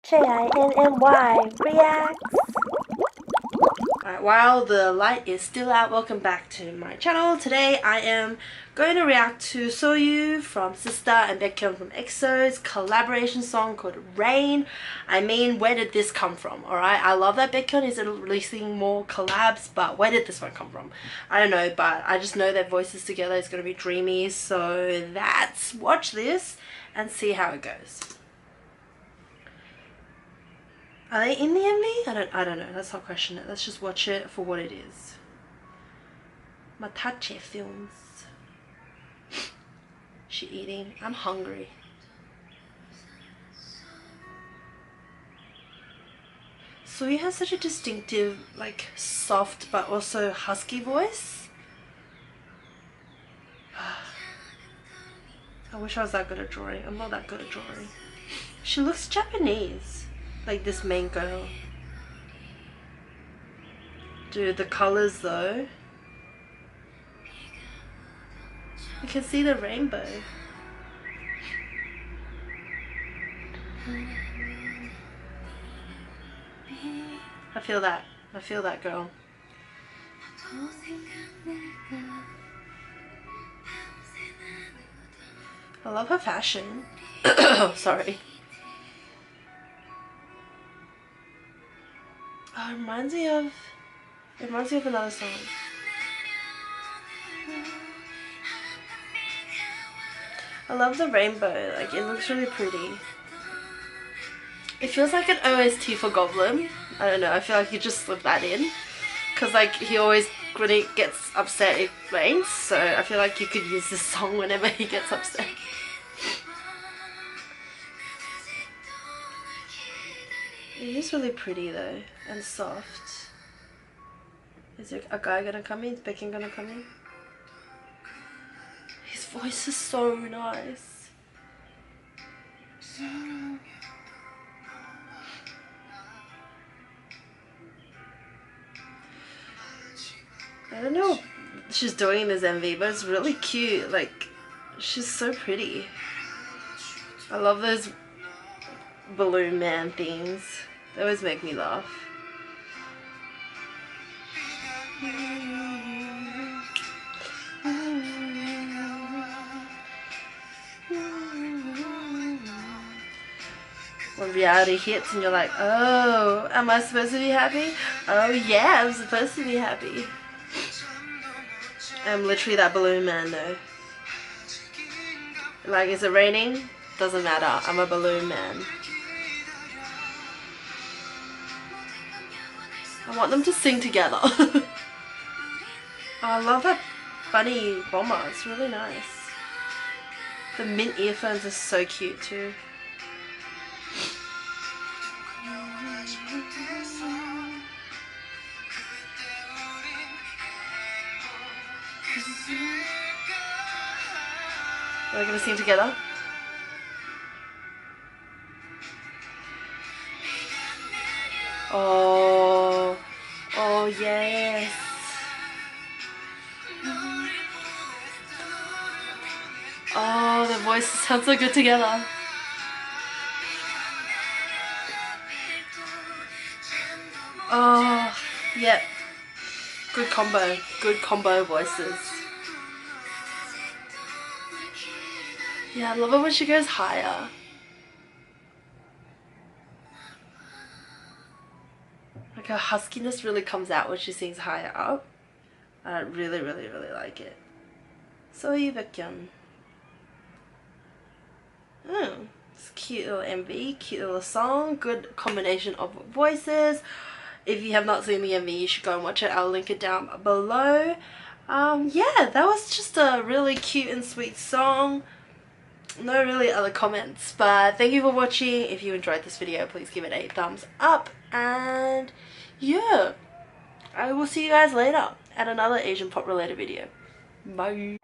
Jinny reacts. Alright, while the light is still out, welcome back to my channel. Today I am going to react to Soyu from Sister and Baekhyun from EXO's collaboration song called Rain. I mean, where did this come from? Alright, I love that Baekhyun is releasing more collabs, but where did this one come from? I don't know, but I just know their voices together is going to be dreamy, so let's watch this and see how it goes. Are they in the MV? I don't know. Let's not question it. Let's just watch it for what it is. Matache films. She eating. I'm hungry. Soyu has such a distinctive, like, soft but also husky voice. I wish I was that good at drawing. I'm not that good at drawing. She looks Japanese. Like this main girl. Dude, the colors though. You can see the rainbow. I feel that. I feel that girl. I love her fashion. Sorry. Oh, it reminds me of another song. I love the rainbow, like it looks really pretty. It feels like an OST for Goblin. I don't know, I feel like you just slip that in. Cause like he always, when he gets upset it rains, so I feel like you could use this song whenever he gets upset. It is really pretty though, and soft. Is there a guy gonna come in? Is Baekhyun gonna come in? His voice is so nice. I don't know what she's doing in this MV, but it's really cute. Like, she's so pretty. I love those balloon man things. They always make me laugh. When reality hits and you're like, oh, am I supposed to be happy? Oh yeah, I'm supposed to be happy. I'm literally that balloon man though. Like, is it raining? Doesn't matter, I'm a balloon man. I want them to sing together. Oh, I love that bunny bomber, it's really nice. The mint earphones are so cute too. Are they gonna sing together? Oh, oh yes. Oh, their voices sound so good together. Oh, yep. Good combo voices. Yeah, I love it when she goes higher. Like her huskiness really comes out when she sings higher up. I really like it. Soyu Baekhyun. Oh, it's a cute little MV, cute little song, good combination of voices. If you have not seen the MV, you should go and watch it. I'll link it down below. Yeah, that was just a really cute and sweet song. No really other comments, but thank you for watching. If you enjoyed this video, please give it a thumbs up, and yeah, I will see you guys later at another Asian pop related video. Bye.